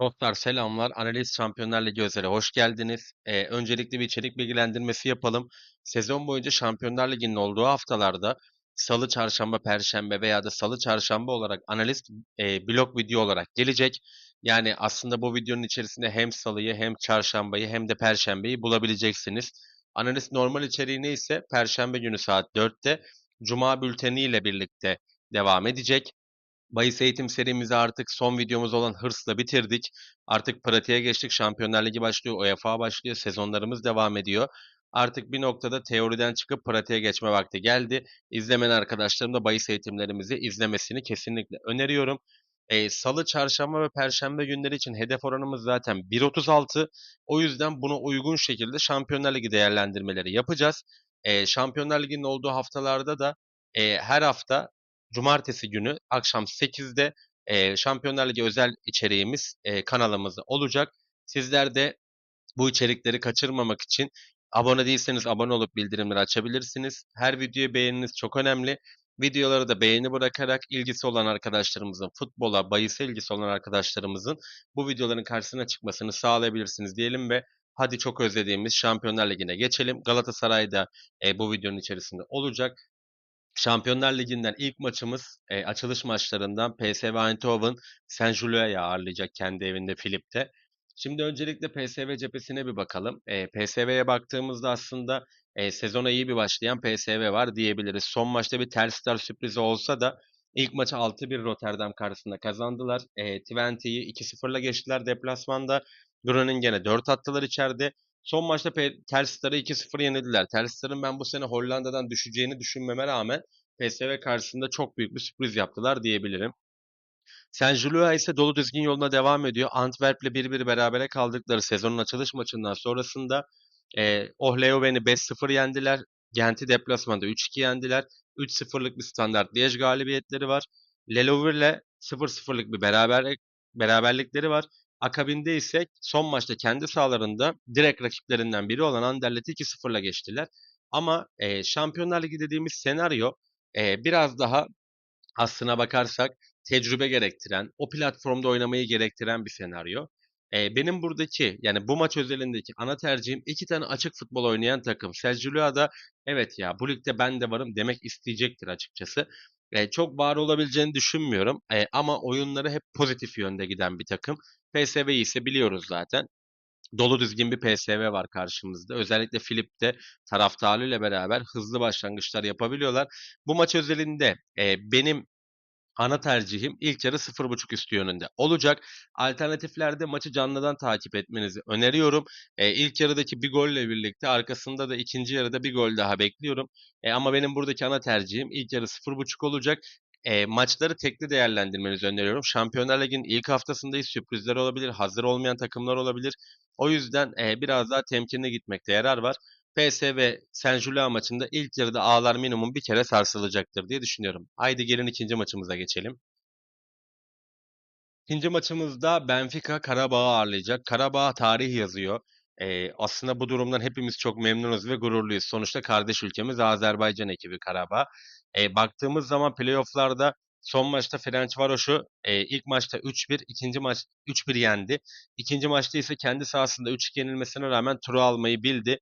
Dostlar selamlar. Analiz Şampiyonlar Ligi özele hoş geldiniz. Öncelikle bir içerik bilgilendirmesi yapalım. Sezon boyunca Şampiyonlar Ligi'nin olduğu haftalarda Salı, Çarşamba, Perşembe veya da Salı, Çarşamba olarak analiz blog video olarak gelecek. Yani aslında bu videonun içerisinde hem Salı'yı hem Çarşamba'yı hem de Perşembe'yi bulabileceksiniz. Analiz normal içeriğini ise Perşembe günü saat 4'te Cuma bülteni ile birlikte devam edecek. Bahis eğitim serimizi artık son videomuz olan hırsla bitirdik. Artık pratiğe geçtik. Şampiyonlar Ligi başlıyor, UEFA başlıyor, sezonlarımız devam ediyor. Artık bir noktada teoriden çıkıp pratiğe geçme vakti geldi. İzlemeyen arkadaşlarım da bahis eğitimlerimizi izlemesini kesinlikle öneriyorum. Salı, çarşamba ve perşembe günleri için hedef oranımız zaten 1.36. O yüzden buna uygun şekilde Şampiyonlar Ligi değerlendirmeleri yapacağız. Şampiyonlar Ligi'nin olduğu haftalarda da her hafta Cumartesi günü akşam 8'de Şampiyonlar Ligi özel içeriğimiz kanalımızda olacak. Sizler de bu içerikleri kaçırmamak için abone değilseniz abone olup bildirimleri açabilirsiniz. Her videoyu beğeniniz çok önemli. Videoları da beğeni bırakarak ilgisi olan arkadaşlarımızın, futbola, bahise ilgisi olan arkadaşlarımızın bu videoların karşısına çıkmasını sağlayabilirsiniz diyelim ve hadi çok özlediğimiz Şampiyonlar Ligi'ne geçelim. Galatasaray da bu videonun içerisinde olacak. Şampiyonlar Ligi'nden ilk maçımız açılış maçlarından PSV Eindhoven Saint-Gillois'u ağırlayacak kendi evinde Philip'te. Şimdi öncelikle PSV cephesine bir bakalım. PSV'ye baktığımızda aslında sezona iyi bir başlayan PSV var diyebiliriz. Son maçta bir Telstar sürprizi olsa da ilk maçı 6-1 Rotterdam karşısında kazandılar. Twente'yi 2-0'la geçtiler deplasmanda. Groningen'e 4 attılar içeride. Son maçta Telsters'ı 2-0 yenildiler. Telsters'ın ben bu sene Hollanda'dan düşeceğini düşünmeme rağmen PSV karşısında çok büyük bir sürpriz yaptılar diyebilirim. Saint-Gilloise ise dolu dizgin yoluna devam ediyor. Antwerp'le 1-1 berabere kaldıkları sezonun açılış maçından sonrasında Oh Leuven'i 5-0 yendiler. Gent'i deplasmanda 3-2 yendiler. 3-0'lık bir standart Liège galibiyetleri var. Lellouvr'le 0-0'lık bir beraberlikleri var. Akabinde ise son maçta kendi sahalarında direkt rakiplerinden biri olan Anderlet'i 2-0'la geçtiler. Ama Şampiyonlar Ligi dediğimiz senaryo biraz daha aslına bakarsak tecrübe gerektiren, o platformda oynamayı gerektiren bir senaryo. Benim buradaki yani bu maç özelindeki ana tercihim iki tane açık futbol oynayan takım. Sergio da evet ya bu ligde ben de varım demek isteyecektir açıkçası. Çok var olabileceğini düşünmüyorum. Ama oyunları hep pozitif yönde giden bir takım. PSV'yi ise biliyoruz zaten. Dolu dizgin bir PSV var karşımızda. Özellikle Filip'te taraftarıyla beraber hızlı başlangıçlar yapabiliyorlar. Bu maç özelinde benim ana tercihim ilk yarı 0.5 üstü yönünde olacak. Alternatiflerde maçı canlıdan takip etmenizi öneriyorum. İlk yarıdaki bir golle birlikte arkasında da ikinci yarıda bir gol daha bekliyorum. Ama benim buradaki ana tercihim ilk yarı 0.5 olacak. Maçları tekli değerlendirmenizi öneriyorum. Şampiyonlar Ligi'nin ilk haftasındayız. Sürprizler olabilir, hazır olmayan takımlar olabilir. O yüzden biraz daha temkinli gitmekte yarar var. PSV Saint-Gilloise maçında ilk yarıda ağlar minimum bir kere sarsılacaktır diye düşünüyorum. Haydi gelin ikinci maçımıza geçelim. İkinci maçımızda Benfica Karabağ'ı ağırlayacak. Karabağ tarih yazıyor. Aslında bu durumdan hepimiz çok memnunuz ve gururluyuz. Sonuçta kardeş ülkemiz Azerbaycan ekibi Karabağ. Baktığımız zaman playofflarda son maçta Ferencvaros'u ilk maçta 3-1, ikinci maç 3-1 yendi. İkinci maçta ise kendi sahasında 3-2 yenilmesine rağmen turu almayı bildi.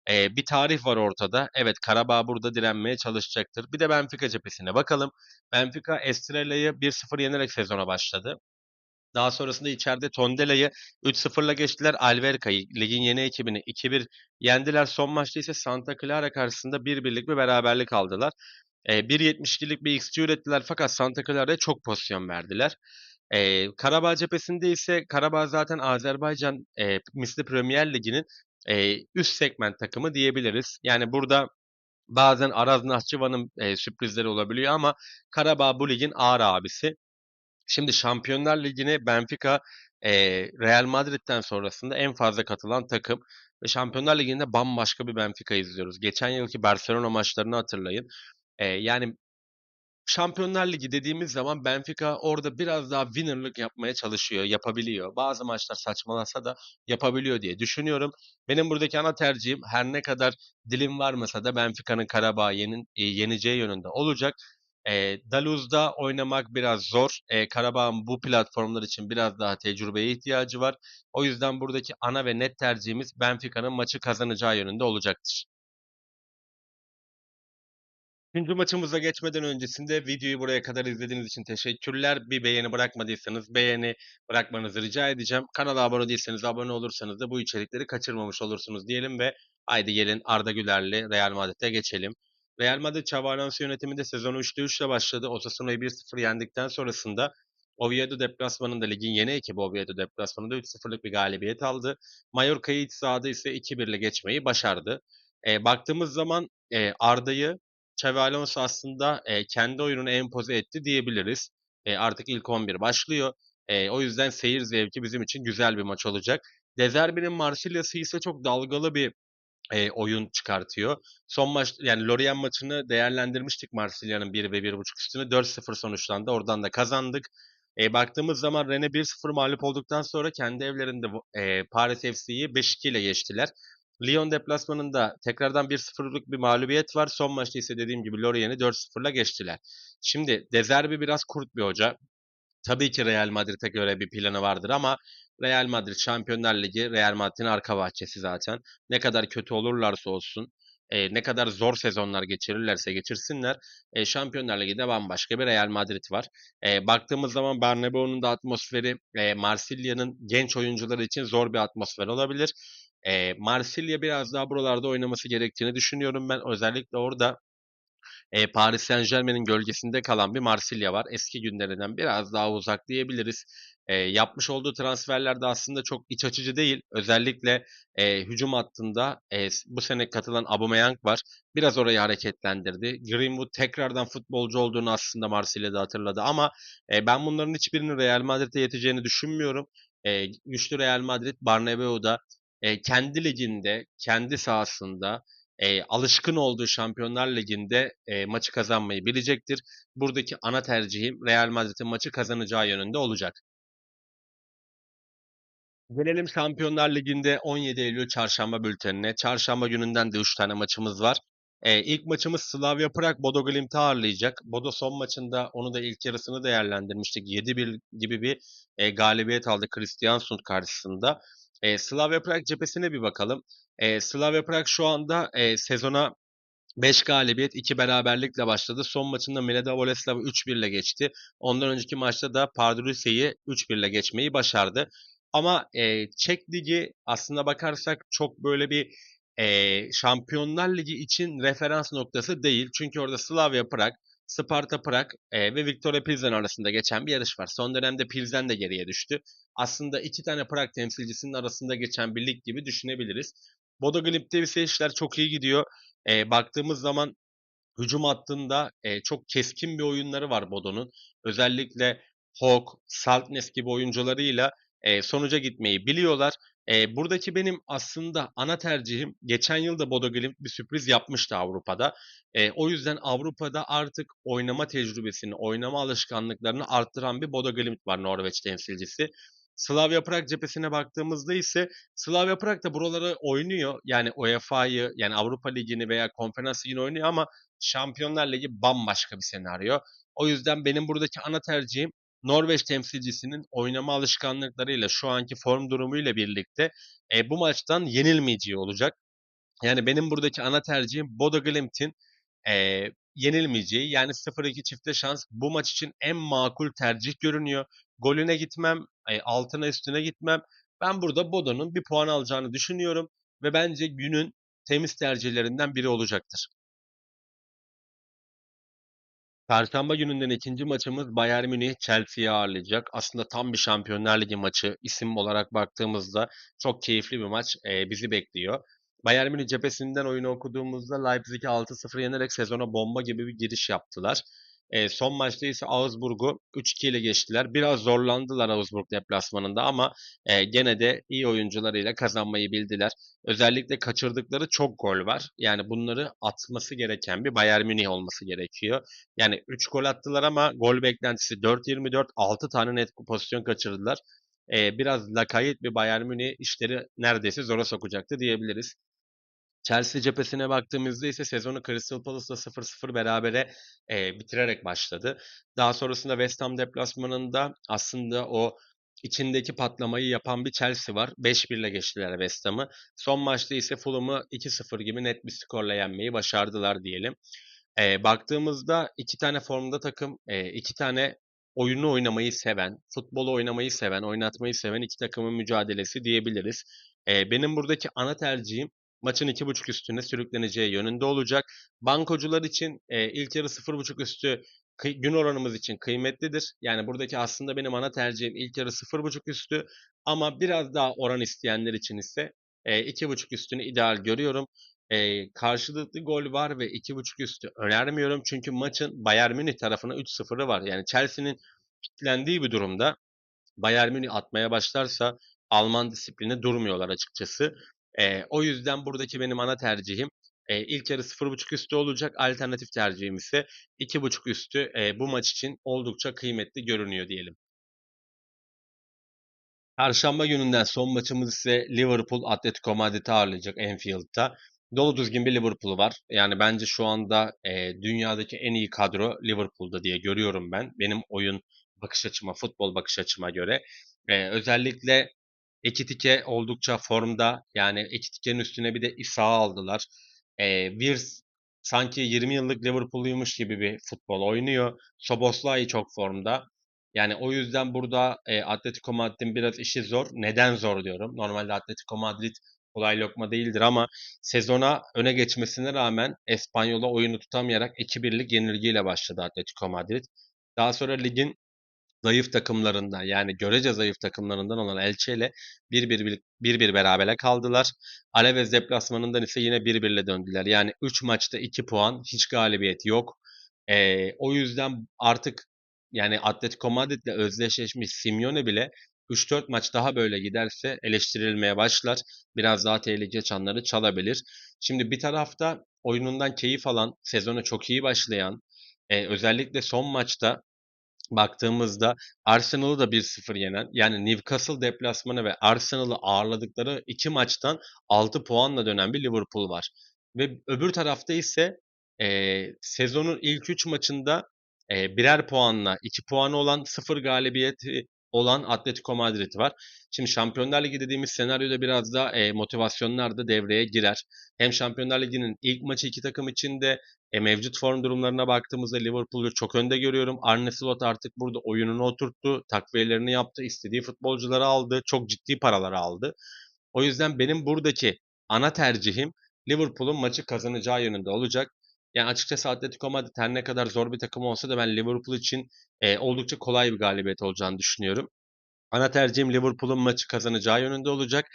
Bir tarih var ortada. Evet, Karabağ burada direnmeye çalışacaktır. Bir de Benfica cephesine bakalım. Benfica Estrela'yı 1-0 yenerek sezona başladı. Daha sonrasında içeride Tondela'yı 3-0'la geçtiler. Alverca'yı ligin yeni ekibini 2-1 yendiler. Son maçta ise Santa Clara karşısında 1-1'lik bir beraberlik aldılar. 1.72'lik bir XG ürettiler fakat Santa Clara'ya çok pozisyon verdiler. Karabağ cephesinde ise Karabağ zaten Azerbaycan misli Premier Ligi'nin üst segment takımı diyebiliriz. Yani burada bazen Araz Nahçıvan'ın sürprizleri olabiliyor ama Karabağ bu ligin ağır abisi. Şimdi Şampiyonlar Ligi'ne Benfica Real Madrid'den sonrasında en fazla katılan takım ve Şampiyonlar Ligi'nde bambaşka bir Benfica izliyoruz. Geçen yılki Barcelona maçlarını hatırlayın. Yani Şampiyonlar Ligi dediğimiz zaman Benfica orada biraz daha winner'lık yapmaya çalışıyor, yapabiliyor. Bazı maçlar saçmalasa da yapabiliyor diye düşünüyorum. Benim buradaki ana tercihim her ne kadar dilim varmasa da Benfica'nın Karabağ'ı yeneceği yönünde olacak. Daluz'da oynamak biraz zor. Karabağ'ın bu platformlar için biraz daha tecrübeye ihtiyacı var. O yüzden buradaki ana ve net tercihimiz Benfica'nın maçı kazanacağı yönünde olacaktır. Üçüncü maçımıza geçmeden öncesinde videoyu buraya kadar izlediğiniz için teşekkürler. Bir beğeni bırakmadıysanız beğeni bırakmanızı rica edeceğim. Kanala abone değilseniz abone olursanız da bu içerikleri kaçırmamış olursunuz diyelim ve haydi gelin Arda Güler'le Real Madrid'e geçelim. Real Madrid Xabi Alonso yönetiminde sezonu 3'te 3 ile başladı. Osasuna'yı 1-0 yendikten sonrasında Oviedo deplasmanında ligin yeni ekibi Oviedo deplasmanında 3-0'lık bir galibiyet aldı. Mallorca'yı iç sahada ise 2-1 ile geçmeyi başardı. Baktığımız zaman Arda'yı Xabi Alonso aslında kendi oyununu empoze etti diyebiliriz. Artık ilk 11 başlıyor. O yüzden seyir zevki bizim için güzel bir maç olacak. De Zerbi'nin Marsilya'sı ise çok dalgalı bir oyun çıkartıyor. Son maç yani Lorient maçını değerlendirmiştik Marsilya'nın 1 ve 1.5 üstünü 4-0 sonuçlandı. Oradan da kazandık. Baktığımız zaman Rennes 1-0 mağlup olduktan sonra kendi evlerinde Paris FC'yi 5-2 ile geçtiler. Lyon deplasmanında tekrardan 1-0'lık bir mağlubiyet var. Son maçta ise dediğim gibi Lorient'i 4-0 ile geçtiler. Şimdi De Zerbi biraz kurt bir hoca. Tabii ki Real Madrid'e göre bir planı vardır ama Real Madrid Şampiyonlar Ligi Real Madrid'in arka bahçesi zaten. Ne kadar kötü olurlarsa olsun, ne kadar zor sezonlar geçirirlerse geçirsinler, Şampiyonlar Ligi'de bambaşka bir Real Madrid var. Baktığımız zaman Bernabeu'nun da atmosferi Marsilya'nın genç oyuncuları için zor bir atmosfer olabilir. Marsilya biraz daha buralarda oynaması gerektiğini düşünüyorum ben. Özellikle orada Paris Saint-Germain'in gölgesinde kalan bir Marsilya var. Eski günlerinden biraz daha uzak diyebiliriz. Yapmış olduğu transferler de aslında çok iç açıcı değil. Özellikle hücum hattında bu sene katılan Aubameyang var. Biraz orayı hareketlendirdi. Greenwood tekrardan futbolcu olduğunu aslında Marsilya'da hatırladı ama ben bunların hiçbirinin Real Madrid'e yeteceğini düşünmüyorum. Güçlü Real Madrid Bernabeu'da kendi liginde, kendi sahasında alışkın olduğu Şampiyonlar Ligi'nde maçı kazanmayı bilecektir. Buradaki ana tercihim Real Madrid'in maçı kazanacağı yönünde olacak. Gelelim Şampiyonlar Ligi'nde 17 Eylül Çarşamba bültenine. Çarşamba gününden de 3 tane maçımız var. İlk maçımız Slavia Prag Bodo Glimt'i ağırlayacak. Bodo son maçında onu da ilk yarısını değerlendirmiştik. 7-1 gibi bir galibiyet aldı Kristiansund karşısında. Slavia Prag cephesine bir bakalım. Slavia Prag şu anda sezona 5 galibiyet, 2 beraberlikle başladı. Son maçında Mileda Boleslav'ı 3-1 ile geçti. Ondan önceki maçta da Pardubice'yi 3-1 ile geçmeyi başardı. Ama Çek Ligi aslına bakarsak çok böyle bir Şampiyonlar Ligi için referans noktası değil. Çünkü orada Slavia Prag, Sparta Prag ve Viktoria Pilsen arasında geçen bir yarış var. Son dönemde Pilsen de geriye düştü. Aslında iki tane Prag temsilcisinin arasında geçen bir lig gibi düşünebiliriz. Bodo Glimt'te ise işler çok iyi gidiyor. Baktığımız zaman hücum hattında çok keskin bir oyunları var Bodo'nun. Özellikle Hawk, Saltnes gibi oyuncularıyla sonuca gitmeyi biliyorlar. Buradaki benim aslında ana tercihim geçen yıl da Bodo Glimt bir sürpriz yapmıştı Avrupa'da. O yüzden Avrupa'da artık oynama tecrübesini, oynama alışkanlıklarını arttıran bir Bodo Glimt var Norveç temsilcisi. Slavia Prag cephesine baktığımızda ise Slavia Prag da buraları oynuyor. Yani UEFA'yı yani Avrupa Ligi'ni veya Konferans Ligi'ni oynuyor ama Şampiyonlar Ligi bambaşka bir senaryo. O yüzden benim buradaki ana tercihim Norveç temsilcisinin oynama alışkanlıklarıyla şu anki form durumuyla birlikte bu maçtan yenilmeyeceği olacak. Yani benim buradaki ana tercihim Bodo Glimt'in yenilmeyeceği. Yani 0-2 çifte şans bu maç için en makul tercih görünüyor. Golüne gitmem, altına üstüne gitmem. Ben burada Bodo'nun bir puan alacağını düşünüyorum ve bence günün temiz tercihlerinden biri olacaktır. Perşembe gününden ikinci maçımız Bayern Münih Chelsea'yi ağırlayacak. Aslında tam bir Şampiyonlar Ligi maçı. İsim olarak baktığımızda çok keyifli bir maç bizi bekliyor. Bayern Münih cephesinden oyunu okuduğumuzda Leipzig'i 6-0 yenerek sezona bomba gibi bir giriş yaptılar. Son maçta ise Augsburg'u 3-2 ile geçtiler. Biraz zorlandılar Augsburg deplasmanında ama gene de iyi oyuncularıyla kazanmayı bildiler. Özellikle kaçırdıkları çok gol var. Yani bunları atması gereken bir Bayern Münih olması gerekiyor. Yani 3 gol attılar ama gol beklentisi 4-24, 6 tane net pozisyon kaçırdılar. Biraz lakayt bir Bayern Münih işleri neredeyse zora sokacaktı diyebiliriz. Chelsea cephesine baktığımızda ise sezonu Crystal Palace'la 0-0 berabere bitirerek başladı. Daha sonrasında West Ham deplasmanında aslında o içindeki patlamayı yapan bir Chelsea var. 5-1 ile geçtiler West Ham'ı. Son maçta ise Fulham'ı 2-0 gibi net bir skorla yenmeyi başardılar diyelim. Baktığımızda iki tane formda takım, iki tane oyunu oynamayı seven, futbolu oynamayı seven, oynatmayı seven iki takımın mücadelesi diyebiliriz. Benim buradaki ana tercihim maçın 2,5 üstüne sürükleneceği yönünde olacak. Bankocular için ilk yarı 0,5 üstü gün oranımız için kıymetlidir. Yani buradaki aslında benim ana tercihim ilk yarı 0,5 üstü ama biraz daha oran isteyenler için ise 2,5 üstünü ideal görüyorum. Karşılıklı gol var ve 2,5 üstü önermiyorum. Çünkü maçın Bayern Münih tarafına 3-0'ı var. Yani Chelsea'nin kilitlendiği bir durumda Bayern Münih atmaya başlarsa Alman disiplini durmuyorlar açıkçası. O yüzden buradaki benim ana tercihim ilk yarı 0,5 üstü olacak. Alternatif tercihim ise 2,5 üstü bu maç için oldukça kıymetli görünüyor diyelim. Perşembe gününden son maçımız ise Liverpool Atletico Madrid'i ağırlayacak Anfield'da. Dolu düzgün bir Liverpool var. Yani bence şu anda dünyadaki en iyi kadro Liverpool'da diye görüyorum ben. Benim oyun bakış açıma, futbol bakış açıma göre. Özellikle Ekitike oldukça formda. Yani Ekitike'nin üstüne bir de İsa aldılar. Wirtz sanki 20 yıllık Liverpool'luymuş gibi bir futbol oynuyor. Szoboszlai çok formda. Yani o yüzden burada Atletico Madrid'in biraz işi zor. Neden zor diyorum. Normalde Atletico Madrid kolay lokma değildir ama sezona öne geçmesine rağmen Espanyol'a oyunu tutamayarak 2-1'lik yenilgiyle başladı Atletico Madrid. Daha sonra ligin zayıf takımlarından yani görece zayıf takımlarından olan Elche ile 1-1 berabere kaldılar. Alaves deplasmanından ise yine 1-1 ile döndüler. Yani 3 maçta 2 puan, hiç galibiyet yok. O yüzden artık yani Atletico Madrid'le özdeşleşmiş Simeone bile 3-4 maç daha böyle giderse eleştirilmeye başlar. Biraz daha tehlike çanları çalabilir. Şimdi bir tarafta oyunundan keyif alan, sezona çok iyi başlayan, özellikle son maçta baktığımızda Arsenal'ı da 1-0 yenen yani Newcastle deplasmanı ve Arsenal'ı ağırladıkları iki maçtan 6 puanla dönen bir Liverpool var. Ve öbür tarafta ise sezonun ilk 3 maçında birer puanla 2 puanı olan 0 galibiyeti olan Atletico Madrid var. Şimdi Şampiyonlar Ligi dediğimiz senaryoda biraz da motivasyonlar da devreye girer. Hem Şampiyonlar Ligi'nin ilk maçı iki takım için de mevcut form durumlarına baktığımızda Liverpool'u çok önde görüyorum. Arne Slot artık burada oyununu oturttu, takviyelerini yaptı, istediği futbolcuları aldı, çok ciddi paraları aldı. O yüzden benim buradaki ana tercihim Liverpool'un maçı kazanacağı yönünde olacak. Yani açıkçası Atletico Madrid her ne kadar zor bir takım olsa da ben Liverpool için oldukça kolay bir galibiyet olacağını düşünüyorum. Ana tercihim Liverpool'un maçı kazanacağı yönünde olacak.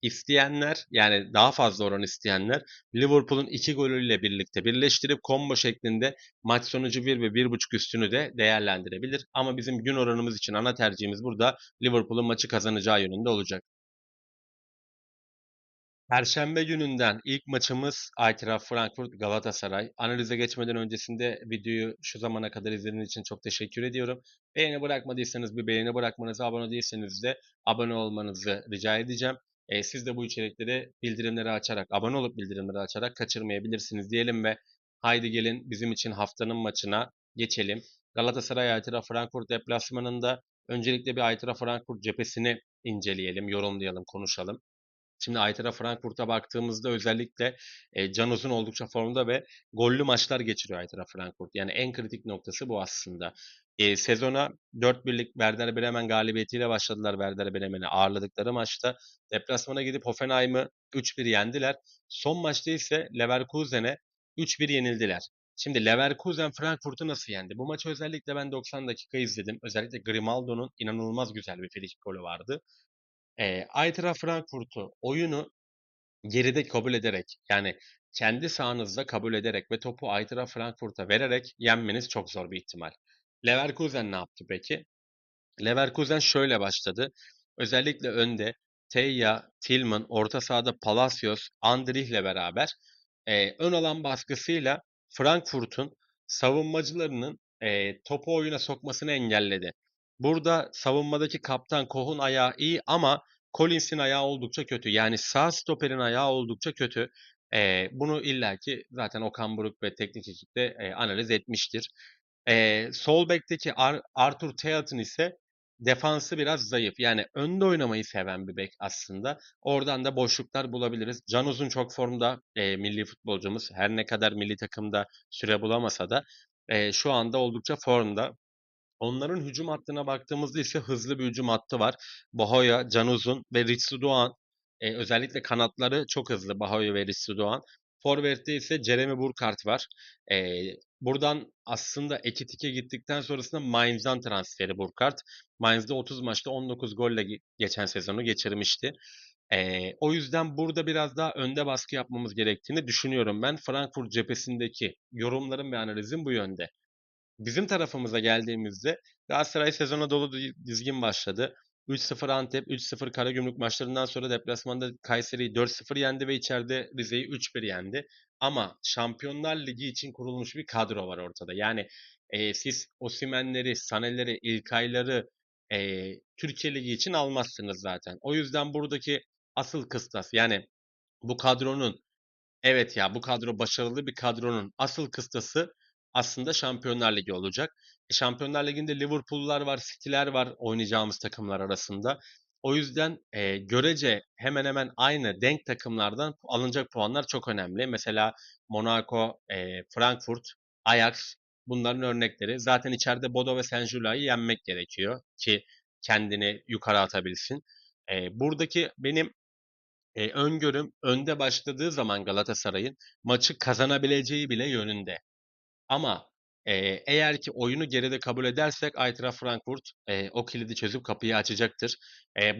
İsteyenler yani daha fazla oran isteyenler Liverpool'un 2 golüyle birlikte birleştirip combo şeklinde maç sonucu 1 ve 1,5 üstünü de değerlendirebilir. Ama bizim gün oranımız için ana tercihimiz burada Liverpool'un maçı kazanacağı yönünde olacak. Perşembe gününden ilk maçımız Eintracht Frankfurt Galatasaray. Analize geçmeden öncesinde videoyu şu zamana kadar izlediğiniz için çok teşekkür ediyorum. Beğeni bırakmadıysanız bir beğeni bırakmanızı, abone değilseniz de abone olmanızı rica edeceğim. Siz de bu içerikleri bildirimleri açarak, abone olup bildirimleri açarak kaçırmayabilirsiniz diyelim ve haydi gelin bizim için haftanın maçına geçelim. Galatasaray Eintracht Frankfurt deplasmanında öncelikle bir Eintracht Frankfurt cephesini inceleyelim, yorumlayalım, konuşalım. Şimdi Eintracht Frankfurt'a baktığımızda özellikle Can Uzun oldukça formda ve gollü maçlar geçiriyor Eintracht Frankfurt. Yani en kritik noktası bu aslında. Sezona 4-1'lik Werder Bremen galibiyetiyle başladılar Werder Bremen'i ağırladıkları maçta. Deplasmana gidip Hoffenheim'ı 3-1 yendiler. Son maçta ise Leverkusen'e 3-1 yenildiler. Şimdi Leverkusen Frankfurt'u nasıl yendi? Bu maçı özellikle ben 90 dakika izledim. Özellikle Grimaldo'nun inanılmaz güzel bir frikik golü vardı. Eintracht Frankfurt'u oyunu geride kabul ederek yani kendi sahanızda kabul ederek ve topu Eintracht Frankfurt'a vererek yenmeniz çok zor bir ihtimal. Leverkusen ne yaptı peki? Leverkusen şöyle başladı. Özellikle önde Teja, Tillman, orta sahada Palacios, Andrich'le beraber ön alan baskısıyla Frankfurt'un savunmacılarının topu oyuna sokmasını engelledi. Burada savunmadaki kaptan Koh'un ayağı iyi ama Collins'in ayağı oldukça kötü. Yani sağ stoperin ayağı oldukça kötü. Bunu illaki zaten Okan Buruk ve teknik ekip de analiz etmiştir. Sol bekteki Arthur Theaton ise defansı biraz zayıf. Yani önde oynamayı seven bir bek aslında. Oradan da boşluklar bulabiliriz. Can Uzun çok formda milli futbolcumuz. Her ne kadar milli takımda süre bulamasa da şu anda oldukça formda. Onların hücum hattına baktığımızda ise hızlı bir hücum hattı var. Bahoya, Can Uzun ve Ritsu Doğan. Özellikle kanatları çok hızlı Bahoya ve Ritsu Doğan. Forvet'te ise Jeremy Burkhardt var. E, Buradan aslında Ekitike gittikten sonrasında Mainz'dan transferi Burkhardt. Mainz'da 30 maçta 19 golle geçen sezonu geçirmişti. O yüzden burada biraz daha önde baskı yapmamız gerektiğini düşünüyorum ben. Frankfurt cephesindeki yorumlarım ve analizim bu yönde. Bizim tarafımıza geldiğimizde Galatasaray sezona dolu dizgin başladı. 3-0 Antep, 3-0 Karagümrük maçlarından sonra deplasmanda Kayseri'yi 4-0 yendi ve içeride Rize'yi 3-1 yendi. Ama Şampiyonlar Ligi için kurulmuş bir kadro var ortada. Yani siz Osimhen'leri, Sané'leri, İlkay'ları Türkiye Ligi için almazsınız zaten. O yüzden buradaki asıl kıstas yani bu kadronun evet ya bu kadro başarılı bir kadronun asıl kıstası aslında Şampiyonlar Ligi olacak. Şampiyonlar Ligi'nde Liverpool'lar var, City'ler var oynayacağımız takımlar arasında. O yüzden görece hemen hemen aynı denk takımlardan alınacak puanlar çok önemli. Mesela Monaco, Frankfurt, Ajax bunların örnekleri. Zaten içeride Bodo ve Saint-Gillois'u yenmek gerekiyor ki kendini yukarı atabilsin. Buradaki benim öngörüm önde başladığı zaman Galatasaray'ın maçı kazanabileceği bile yönünde. Ama eğer ki oyunu geride kabul edersek Eintracht Frankfurt o kilidi çözüp kapıyı açacaktır.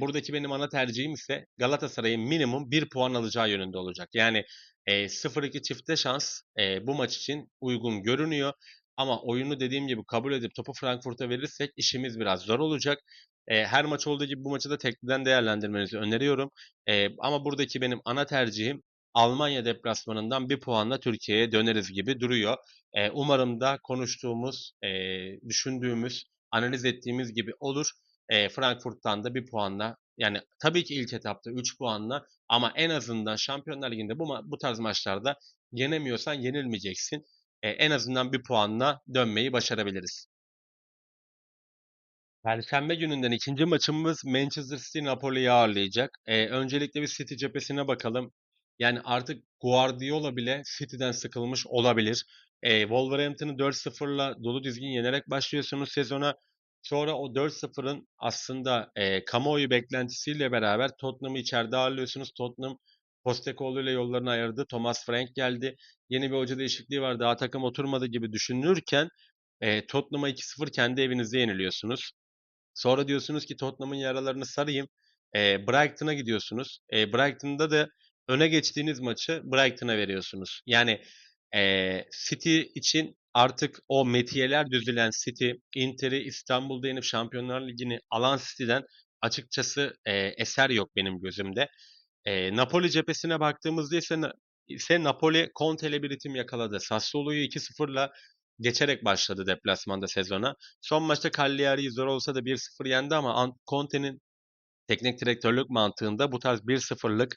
Buradaki benim ana tercihim ise Galatasaray'ın minimum bir puan alacağı yönünde olacak. Yani 0-2 çifte şans bu maç için uygun görünüyor. Ama oyunu dediğim gibi kabul edip topu Frankfurt'a verirsek işimiz biraz zor olacak. Her maç olduğu gibi bu maçı da tekliden değerlendirmenizi öneriyorum. Ama buradaki benim ana tercihim Almanya deplasmanından bir puanla Türkiye'ye döneriz gibi duruyor. Umarım da konuştuğumuz, düşündüğümüz, analiz ettiğimiz gibi olur. Frankfurt'tan da bir puanla yani tabii ki ilk etapta 3 puanla ama en azından Şampiyonlar Ligi'nde bu tarz maçlarda yenemiyorsan yenilmeyeceksin. En azından bir puanla dönmeyi başarabiliriz. Perşembe gününden ikinci maçımız Manchester City Napoli'yi ağırlayacak. Öncelikle bir City cephesine bakalım. Yani artık Guardiola bile City'den sıkılmış olabilir. Wolverhampton'ı 4-0'la dolu dizgin yenerek başlıyorsunuz sezona. Sonra o 4-0'ın aslında kamuoyu beklentisiyle beraber Tottenham'ı içeride ağırlıyorsunuz. Tottenham Postecoglou ile yollarını ayırdı. Thomas Frank geldi. Yeni bir hoca değişikliği var. Daha takım oturmadı gibi düşünülürken Tottenham'a 2-0 kendi evinizde yeniliyorsunuz. Sonra diyorsunuz ki Tottenham'ın yaralarını sarayım. Brighton'a gidiyorsunuz. Brighton'da da öne geçtiğiniz maçı Brighton'a veriyorsunuz. Yani City için artık o metiyeler düzülen City, Inter'i İstanbul'da yenip Şampiyonlar Ligi'ni alan City'den açıkçası eser yok benim gözümde. Napoli cephesine baktığımızda ise Napoli Conte ile bir ritim yakaladı. Sassuolo'yu 2-0'la geçerek başladı deplasmanda sezona. Son maçta Cagliari'yi zor olsa da 1-0 yendi ama Conte'nin teknik direktörlük mantığında bu tarz 1-0'lık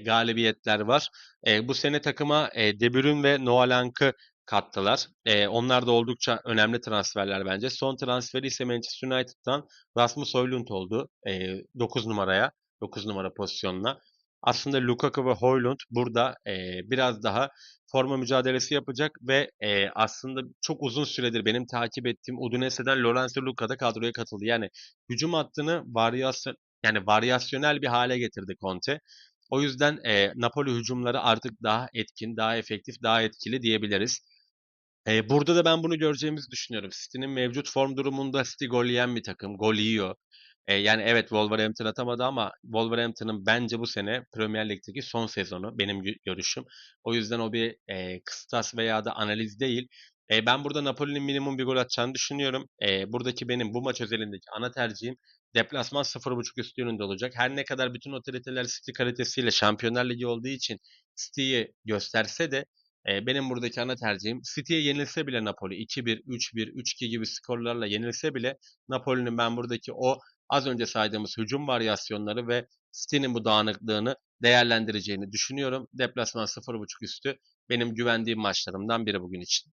galibiyetler var. Bu sene takıma De Bruyne ve Noah kattılar. Onlar da oldukça önemli transferler bence. Son transferi ise Manchester United'dan Rasmus Højlund oldu 9 numaraya, 9 numara pozisyonuna. Aslında Lukaku ve Højlund burada biraz daha forma mücadelesi yapacak ve aslında çok uzun süredir benim takip ettiğim Udinese'den Lorenzo Luka da kadroya katıldı. Yani hücum hattını varyasyonel bir hale getirdi Conte. O yüzden Napoli hücumları artık daha etkin, daha efektif, daha etkili diyebiliriz. Burada da ben bunu göreceğimizi düşünüyorum. City'nin mevcut form durumunda City gol yiyen bir takım. Gol yiyor. Yani evet Wolverhampton atamadı ama Wolverhampton'ın bence bu sene Premier Lig'deki son sezonu benim görüşüm. O yüzden o bir kıstas veya da analiz değil. Ben burada Napoli'nin minimum bir gol atacağını düşünüyorum. Buradaki benim bu maç özelindeki ana tercihim deplasman 0.5 üstü yönünde olacak. Her ne kadar bütün otoriteler City kalitesiyle Şampiyonlar Ligi olduğu için City'yi gösterse de benim buradaki ana tercihim City'ye yenilse bile Napoli 2-1, 3-1, 3-2 gibi skorlarla yenilse bile Napoli'nin ben buradaki o az önce saydığımız hücum varyasyonları ve City'nin bu dağınıklığını değerlendireceğini düşünüyorum. Deplasman 0.5 üstü benim güvendiğim maçlarımdan biri bugün için.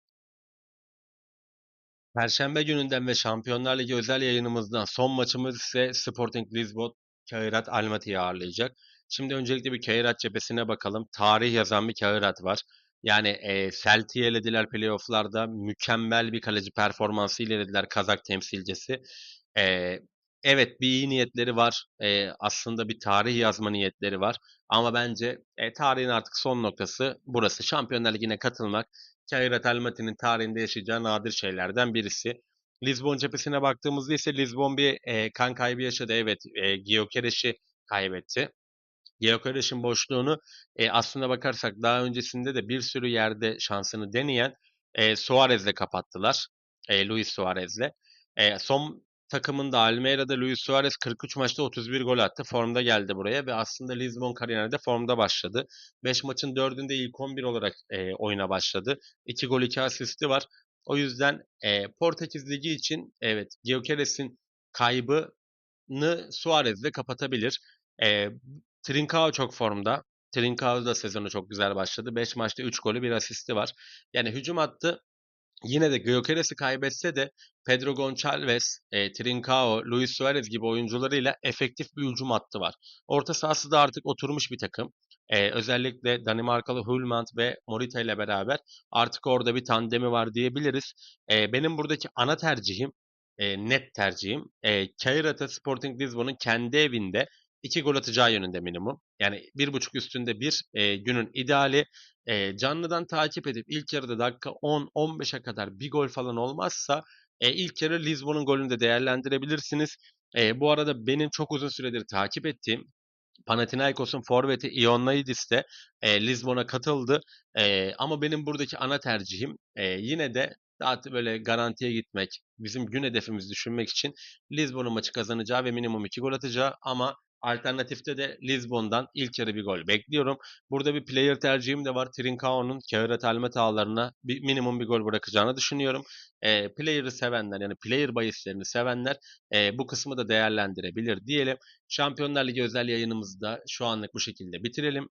Perşembe gününden ve Şampiyonlar Ligi özel yayınımızdan son maçımız ise Sporting Lisbon Kairat Almaty'yi ağırlayacak. Şimdi öncelikle bir Kairat cephesine bakalım. Tarih yazan bir Kairat var. Yani Celtic'i elediler playoff'larda. Mükemmel bir kaleci performansı ile elediler Kazak temsilcisi. E, evet bir iyi niyetleri var. Aslında bir tarih yazma niyetleri var. Ama bence tarihin artık son noktası burası. Şampiyonlar Ligi'ne katılmak Kairat Almaty'nin tarihinde yaşayacağı nadir şeylerden birisi. Lizbon cephesine baktığımızda ise Lizbon bir kan kaybı yaşadı. Evet, Gyökeres'i kaybetti. Gyökeres'in boşluğunu aslına bakarsak daha öncesinde de bir sürü yerde şansını deneyen Suarez'le kapattılar. Luis Suarez'le. Son takımında Almeyra'da Luis Suarez 43 maçta 31 gol attı. Formda geldi buraya ve aslında Lizbon kariyerinde formda başladı. 5 maçın 4'ünde ilk 11 olarak oyuna başladı. 2 gol 2 asisti var. O yüzden Portekiz Ligi için evet Gyökeres'in kaybı Suarez'le kapatabilir. E, Trincao çok formda. Trincao da sezonu çok güzel başladı. 5 maçta 3 golü bir asisti var. Yani hücum hattı yine de Gyökeres'i kaybetse de Pedro Gonçalves, Trincao, Luis Suarez gibi oyuncularıyla efektif bir hücum hattı var. Orta sahası da artık oturmuş bir takım. Özellikle Danimarkalı Hulmand ve Morita ile beraber artık orada bir tandemi var diyebiliriz. Benim buradaki ana tercihim, net tercihim, Cairata Sporting Lisbon'un kendi evinde 2 gol atacağı yönünde minimum. Yani 1.5 üstünde bir günün ideali. Canlıdan takip edip ilk yarıda dakika 10-15'e kadar bir gol falan olmazsa ilk yarı Lizbon'un golünü de değerlendirebilirsiniz. Bu arada benim çok uzun süredir takip ettiğim Panathinaikos'un forveti Ioannidis de Lizbon'a katıldı. Ama benim buradaki ana tercihim yine de daha böyle garantiye gitmek, bizim gün hedefimizi düşünmek için Lizbon'un maçı kazanacağı ve minimum 2 gol atacağı ama alternatifte de Lizbon'dan ilk yarı bir gol bekliyorum. Burada bir player tercihim de var. Trincao'nun Kağıt Almet ağlarına bir minimum bir gol bırakacağını düşünüyorum. Player'ı sevenler yani player bahislerini sevenler bu kısmı da değerlendirebilir diyelim. Şampiyonlar Ligi özel yayınımızı da şu anlık bu şekilde bitirelim.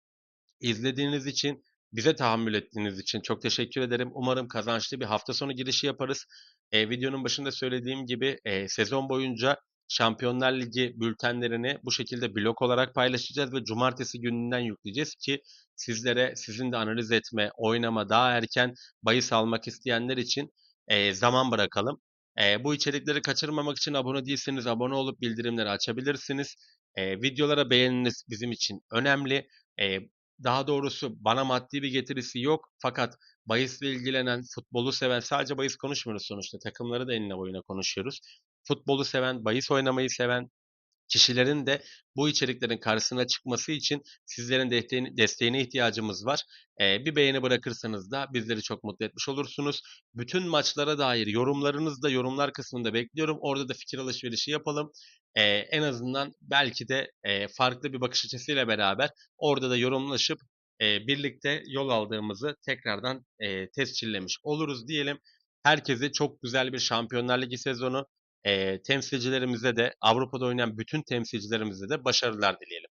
İzlediğiniz için, bize tahammül ettiğiniz için çok teşekkür ederim. Umarım kazançlı bir hafta sonu girişi yaparız. Videonun başında söylediğim gibi sezon boyunca Şampiyonlar Ligi bültenlerini bu şekilde blok olarak paylaşacağız ve cumartesi gününden yükleyeceğiz ki sizlere sizin de analiz etme, oynama, daha erken bahis almak isteyenler için zaman bırakalım. Bu içerikleri kaçırmamak için abone değilseniz abone olup bildirimleri açabilirsiniz. Videolara beğeniniz bizim için önemli. E, Daha doğrusu bana maddi bir getirisi yok. Fakat bahisle ilgilenen, futbolu seven, sadece bahis konuşmuyoruz sonuçta. Takımları da enine boyuna konuşuyoruz. Futbolu seven, bahis oynamayı seven kişilerin de bu içeriklerin karşısına çıkması için sizlerin desteğine ihtiyacımız var. Bir beğeni bırakırsanız da bizleri çok mutlu etmiş olursunuz. Bütün maçlara dair yorumlarınızı da yorumlar kısmında bekliyorum. Orada da fikir alışverişi yapalım. En azından belki de farklı bir bakış açısıyla beraber orada da yorumlaşıp birlikte yol aldığımızı tekrardan tescillemiş oluruz diyelim. Herkese çok güzel bir Şampiyonlar Ligi sezonu, temsilcilerimize de Avrupa'da oynayan bütün temsilcilerimize de başarılar dileyelim.